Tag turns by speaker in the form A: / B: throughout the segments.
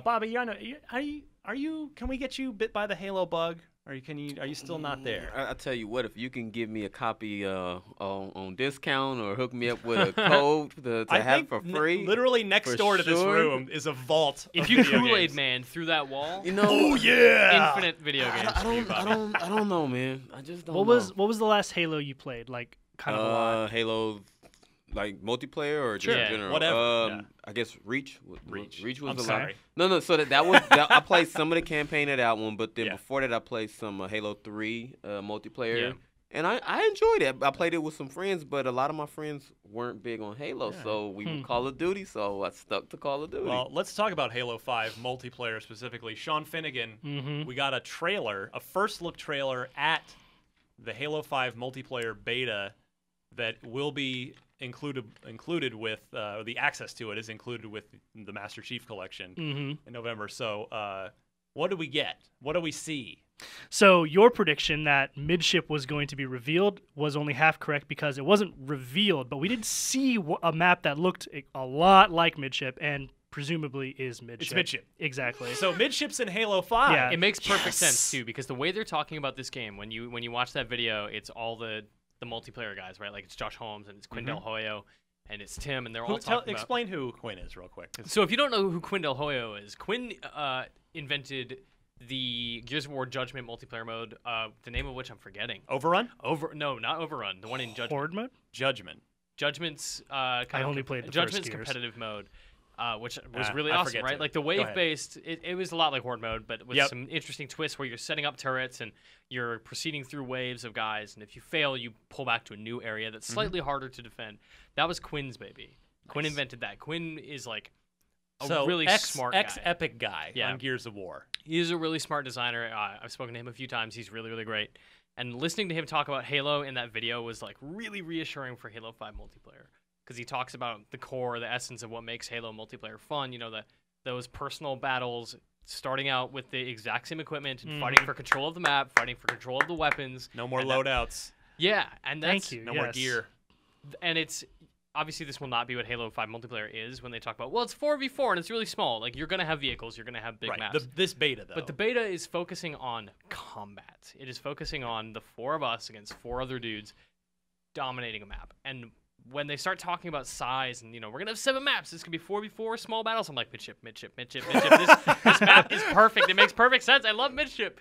A: Bobby, are you? Can we get you bit by the Halo bug? Are you still not there?
B: I tell you what, if you can give me a copy on discount or hook me up with a code to have for free.
A: Literally next door to this room is a vault.
C: If you Kool-Aid Man through that wall,
A: oh yeah,
C: infinite video games.
B: I don't know, man. I just don't.
D: What was the last Halo you played? Like kind of a lot.
B: Halo. Like multiplayer or just in general?
A: Whatever.
B: I guess Reach. Reach was
A: I'm
B: a
A: sorry.
B: lot. No. So that was I played some of the campaign of that one, but then before that I played some Halo 3 multiplayer, and I enjoyed it. I played it with some friends, but a lot of my friends weren't big on Halo, so we would Call of Duty. So I stuck to Call of Duty.
A: Well, let's talk about Halo 5 multiplayer specifically. Sean Finnegan, we got a trailer, a first look trailer at the Halo 5 multiplayer beta that will be included with the access to it is included with the Master Chief Collection in November. So what do we get? What do we see?
D: So your prediction that Midship was going to be revealed was only half correct because it wasn't revealed, but we did see a map that looked a lot like Midship and presumably is Midship.
A: It's Midship.
D: Exactly.
A: So Midship's in Halo 5.
D: Yeah.
C: It makes perfect sense too, because the way they're talking about this game, when you watch that video, it's all the multiplayer guys, right? Like it's Josh Holmes and it's Quinn Del Hoyo and it's Tim, and they're all talking about...
A: Explain who Quinn is real quick.
C: So if you don't know who Quinn Del Hoyo is, Quinn invented the Gears of War Judgment multiplayer mode, the name of which I'm forgetting.
A: Overrun?
C: No, not Overrun. The one in Judgment.
D: Horde mode?
C: Judgment's
D: I only played the
C: Judgment's
D: first Gears.
C: competitive mode. Which was really awesome, right?
A: To.
C: Like the wave-based, it was a lot like Horde mode, but with some interesting twists where you're setting up turrets and you're proceeding through waves of guys, and if you fail, you pull back to a new area that's slightly harder to defend. That was Quinn's baby. Quinn invented that. Quinn is like a really smart guy.
A: Ex-Epic guy on Gears of War.
C: He's a really smart designer. I've spoken to him a few times. He's really, really great. And listening to him talk about Halo in that video was like really reassuring for Halo 5 multiplayer. Because he talks about the core, the essence of what makes Halo multiplayer fun. You know, those personal battles, starting out with the exact same equipment and fighting for control of the map, fighting for control of the weapons.
A: No more loadouts.
C: And that's...
D: Thank you.
A: No more gear.
C: And it's... Obviously, this will not be what Halo 5 multiplayer is when they talk about, well, it's 4v4 and it's really small. Like, you're going to have vehicles, you're going to have big maps.
A: This beta, though.
C: But the beta is focusing on combat. It is focusing on the four of us against four other dudes dominating a map. And when they start talking about size and, we're going to have 7 maps. This could be 4v4 small battles. I'm like, midship. This map is perfect. It makes perfect sense. I love midship.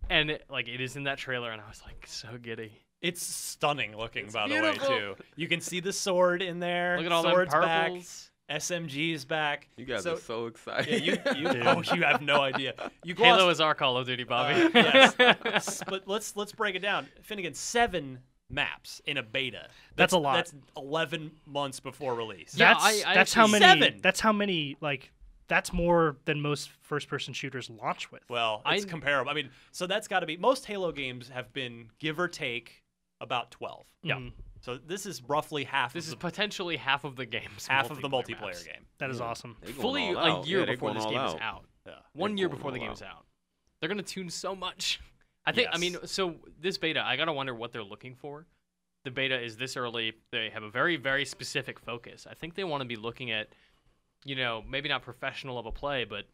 C: And, it is in that trailer, and I was, so giddy.
A: It's stunning looking, by
C: beautiful.
A: the way, too. You can see the sword in there.
C: Look at all
A: Sword's
C: them purples.
A: Back. SMG's back.
B: You guys are so excited.
A: Yeah, you have no idea.
C: Halo is our Call of Duty, Bobby.
A: Yes. But let's break it down. Finnegan, 7 maps in a beta.
D: That's a lot.
A: That's 11 months before release.
C: Yeah,
D: that's how many.
A: 7.
D: That's how many. That's more than most first-person shooters launch with.
A: Well, it's comparable. I mean, so that's got to be. Most Halo games have been give or take about 12.
D: Yeah.
A: So this is roughly half.
C: This is potentially half of the game's
A: half of the multiplayer
C: maps.
A: game.
D: That is awesome.
C: Fully a year before this game is out.
A: Yeah.
C: 1 year before the game is out. They're gonna tune so much. I think.
A: Yes.
C: I mean, so this beta, I gotta wonder what they're looking for. The beta is this early. They have a very, very specific focus. I think they want to be looking at, maybe not professional level play, but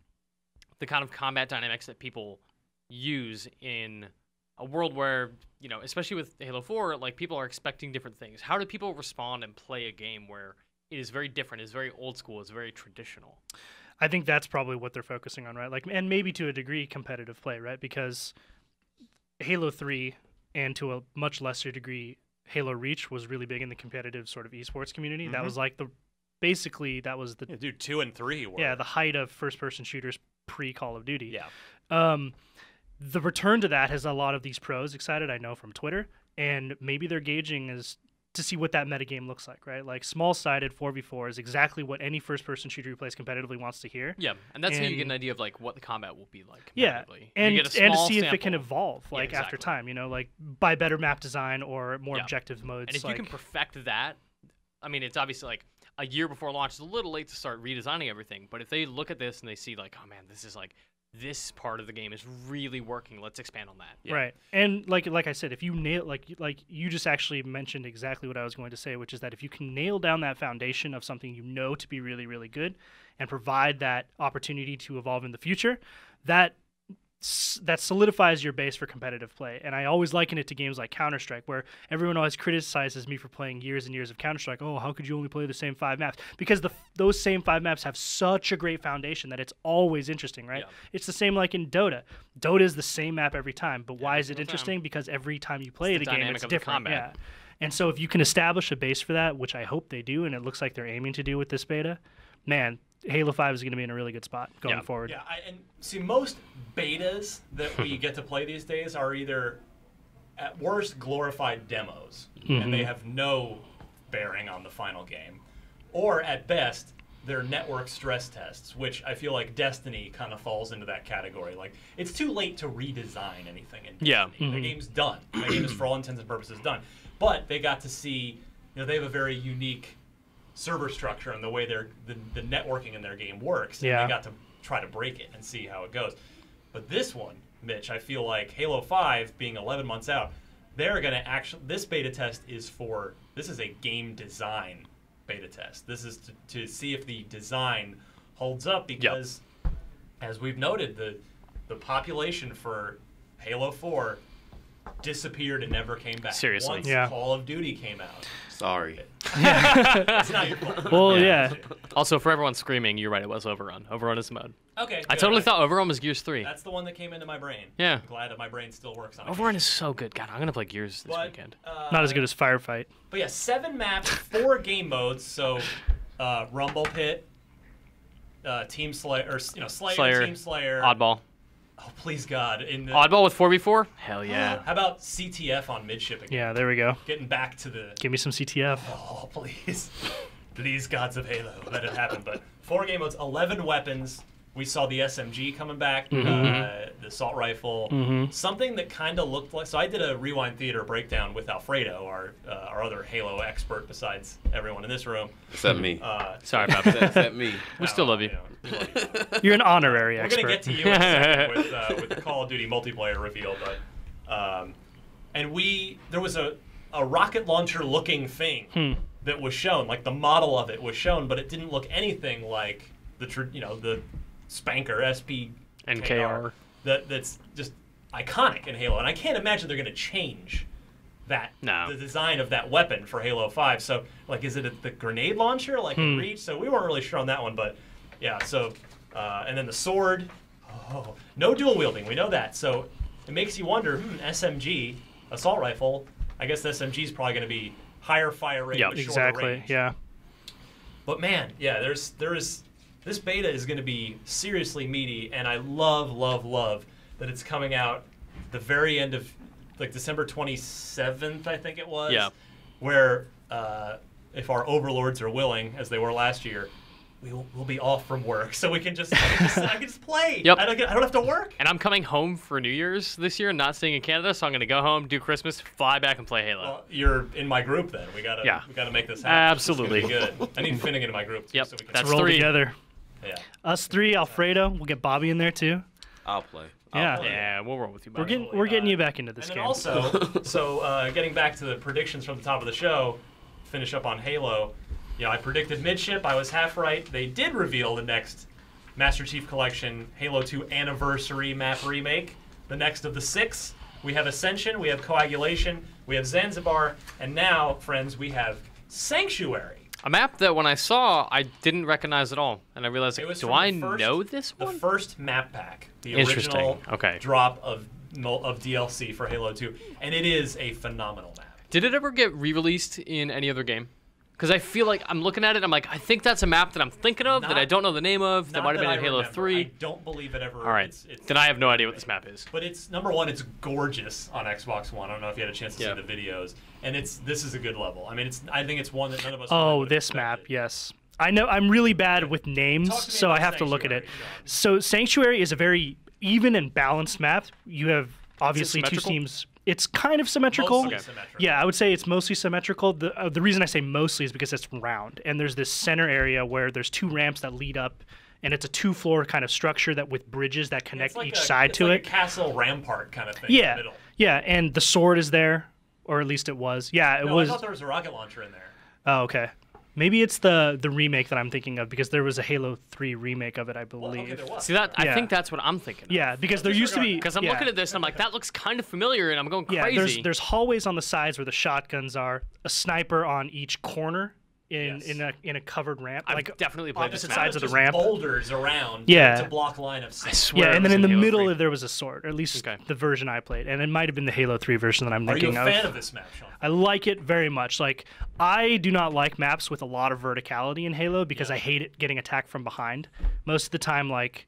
C: the kind of combat dynamics that people use in a world where, especially with Halo 4, people are expecting different things. How do people respond and play a game where it is very different, it's very old school, it's very traditional?
D: I think that's probably what they're focusing on, right? And maybe to a degree competitive play, right? Because Halo 3 and to a much lesser degree Halo Reach was really big in the competitive sort of esports community. That was basically that was the...
A: Yeah, dude, 2 and 3 were.
D: Yeah, the height of first-person shooters pre-Call of Duty.
A: Yeah.
D: The return to that has a lot of these pros excited, I know, from Twitter, and maybe their gauging is to see what that metagame looks like, right? Like, small-sided 4v4 is exactly what any first-person shooter who plays competitively wants to hear.
C: Yeah, and that's how you get an idea of, what the combat will be like.
D: Yeah, and to see if it can evolve, after time, by better map design or more objective modes.
C: And if you can perfect that, I mean, it's obviously, a year before launch is a little late to start redesigning everything, but if they look at this and they see, oh, man, this is, this part of the game is really working. Let's expand on that.
A: Yeah.
D: Right. And like I said, if you nail like you just actually mentioned exactly what I was going to say, which is that if you can nail down that foundation of something you know to be really, really good and provide that opportunity to evolve in the future, that solidifies your base for competitive play. And I always liken it to games like Counter-Strike, where everyone always criticizes me for playing years and years of Counter-Strike. Oh, how could you only play the same 5 maps? Because those same 5 maps have such a great foundation that it's always interesting, right?
C: Yeah.
D: It's the same like in Dota. Dota is the same map every time, but why is it interesting? Because every time you play the game, it's different. Yeah. And so if you can establish a base for that, which I hope they do, and it looks like they're aiming to do with this beta, man, Halo 5 is going to be in a really good spot going forward.
A: Yeah, and see, most betas that we get to play these days are either, at worst, glorified demos, and they have no bearing on the final game, or at best, they're network stress tests, which I feel like Destiny kind of falls into that category. Like, it's too late to redesign anything in Destiny. The game's done. The game is, for all intents and purposes, done. But they got to see, they have a very unique server structure and the way the networking in their game works. And they got to try to break it and see how it goes. But this one, Mitch, I feel like Halo 5 being 11 months out, they're going to actually, this beta test is this is a game design beta test. This is to see if the design holds up because, as we've noted, the population for Halo 4 disappeared and never came back.
C: Seriously.
A: Once Call of Duty came out.
B: Sorry.
A: It's not your fault.
D: Well, yeah.
C: Also, for everyone screaming, you're right. It was Overrun. Overrun is the mode.
A: Okay.
C: I totally thought Overrun was Gears 3.
A: That's the one that came into my brain.
C: Yeah.
A: I'm glad that my brain still works on it.
C: Overrun is so good. God, I'm gonna play Gears this weekend.
D: Not as good as Firefight.
A: But yeah, 7 maps, 4 game modes. So, Rumble Pit, Team Slayer, or Slayer, Team Slayer,
C: Oddball.
A: Oh, please God!
C: Oddball with 4v4? Hell yeah!
A: How about CTF on midship again?
D: Yeah, there we go.
A: Getting back to the.
D: Give me some CTF.
A: Oh, please, please, gods of Halo, let it happen. But 4 game modes, 11 weapons. We saw the SMG coming back, the assault rifle, something that kind of looked like. So I did a Rewind Theater breakdown with Alfredo, our other Halo expert besides everyone in this room.
B: Except me.
C: Sorry about that.
B: Except me.
C: We still love you.
A: We love you.
D: You're an honorary expert.
A: We're gonna get to you in a second with the Call of Duty multiplayer reveal, but and there was a rocket launcher looking thing that was shown, like the model of it was shown, but it didn't look anything like the Spanker SP
C: NKR.
A: That's just iconic in Halo, and I can't imagine they're gonna change the design of that weapon for Halo 5. So, like, is it the grenade launcher, like in Reach? So we weren't really sure on that one, but yeah. So, and then the sword, no dual wielding. We know that. So it makes you wonder. SMG, assault rifle. I guess the SMG is probably going to be higher fire rate, with shorter range.
D: Yeah.
A: But man, yeah, this beta is going to be seriously meaty, and I love that it's coming out the very end of like December 27th, I think it was.
C: Yeah.
A: Where if our overlords are willing, as they were last year, we'll be off from work, so we can I can just play.
C: Yep.
A: I don't have to work.
C: And I'm coming home for New Year's this year, not staying in Canada, so I'm gonna go home, do Christmas, fly back, and play Halo.
A: Well, you're in my group then. We gotta make this happen.
C: Absolutely.
A: It's gonna be good. I need Finnegan in my group too,
C: Yep.
A: so we can
C: That's
D: Roll
C: 3
D: together.
A: Yeah.
D: Us 3, Alfredo. We'll get Bobby in there too.
B: I'll play.
C: Yeah, we'll roll with you.
D: We're getting you back into this
A: and
D: game.
A: And also, so getting back to the predictions from the top of the show, finish up on Halo. I predicted midship. I was half right. They did reveal the next Master Chief Collection Halo 2 Anniversary map remake, the next of the 6. We have Ascension, we have Coagulation, we have Zanzibar, and now, friends, we have Sanctuary.
C: A map that when I saw, I didn't recognize at all, and I realized, do I know this one?
A: The first map pack, the
C: Interesting.
A: original
C: Okay.
A: drop of DLC for Halo 2, and it is a phenomenal map.
C: Did it ever get re-released in any other game? Because I feel like I'm looking at it, I'm like, I think that's a map that I'm thinking of that I don't know the name of. That might have been in Halo 3.
A: I don't believe it ever.
C: All right. Then I have no idea what this map is.
A: But it's number one. It's gorgeous on Xbox One. I don't know if you had a chance to see the videos. And this is a good level. I mean, I think it's one that none of us.
D: This map, yes. I know I'm really bad with names, so I have to look at it. So Sanctuary is a very even and balanced map. You have obviously 2 teams. It's kind of symmetrical.
A: Mostly symmetrical.
D: Yeah, I would say it's mostly symmetrical. The reason I say mostly is because it's round, and there's this center area where there's 2 ramps that lead up and it's a 2-floor kind of structure that with bridges that connect
A: like
D: each side to
A: like
D: it.
A: A castle rampart kind of thing.
D: Yeah,
A: in the middle.
D: yeah, and the sword is there, or at least it was. Yeah, it was.
A: I thought there was a rocket launcher in there.
D: Oh, okay. Maybe it's the remake that I'm thinking of because there was a Halo 3 remake of it, I believe.
A: Well, okay, there was.
C: See that? I think that's what I'm thinking.
D: Yeah, because there used to be.
C: Because I'm looking at this and I'm like, that looks kind of familiar, and I'm going
D: Yeah,
C: crazy.
D: there's hallways on the sides where the shotguns are, a sniper on each corner in a covered ramp,
C: I've
D: like
C: definitely played
D: opposite
C: this
D: sides of the
A: just
D: ramp.
A: boulders around
D: Yeah.
A: to block line of sight.
C: I swear.
D: Yeah,
C: it
D: and
C: was
D: then in the
C: Halo
D: middle
C: 3.
D: there was a sword, or at least
C: Okay.
D: the version I played, and it might have been the Halo 3 version that I'm
A: Are you a
D: thinking
A: fan of this map, Sean?
D: I like it very much. Like, I do not like maps with a lot of verticality in Halo because I hate it getting attacked from behind. Most of the time, like,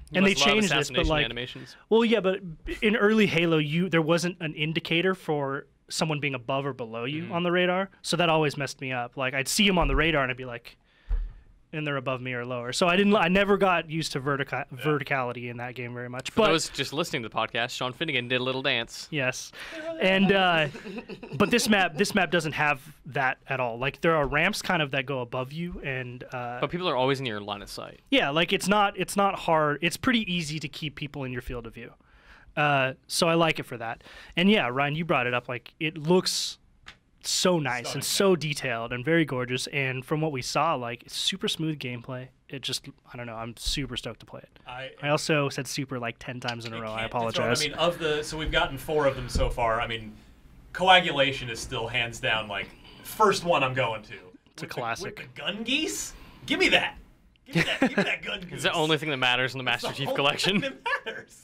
C: You
D: and they
C: must love
D: changed this, but
C: assassination
D: like,
C: animations.
D: well, yeah, but in early Halo, there wasn't an indicator for someone being above or below you on the radar, so that always messed me up. Like, I'd see them on the radar and I'd be like, and they're above me or lower. So I never got used to verticality in that game very much.
C: For those just listening to the podcast, Sean Finnegan did a little dance.
D: Yes, and but this map doesn't have that at all. Like, there are ramps kind of that go above you, and
C: But people are always in your line of sight.
D: yeah, like it's not hard. It's pretty easy to keep people in your field of view. So I like it for that. And yeah, Ryan, you brought it up. Like, it looks so nice and so detailed and very gorgeous. And from what we saw, like, it's super smooth gameplay. It just, I don't know, I'm super stoked to play it. I also said super like 10 times in a row. I apologize.
A: I mean, so we've gotten 4 of them so far. I mean, Coagulation is still hands down like first one I'm going to.
D: It's a classic.
A: With the gun geese? Give me that. Give me that gun goose.
C: It's the only thing that matters in the Master Chief Collection.
A: That matters.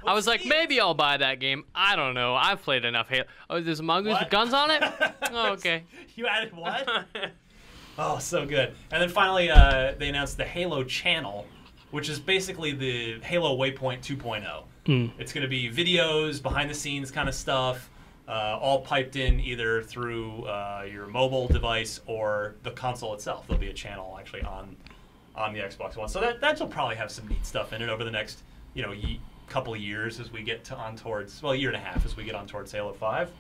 C: I was like, maybe I'll buy that game. I don't know. I've played enough Halo. Oh, there's a mongoose with guns on it? Oh, okay.
A: You added what? Oh, so good. And then finally, they announced the Halo channel, which is basically the Halo Waypoint 2.0. It's going to be videos, behind-the-scenes kind of stuff, all piped in either through your mobile device or the console itself. There'll be a channel actually on the Xbox One. So that'll probably have some neat stuff in it over the next, couple of years as we get on towards, a year and a half as we get on towards Halo 5.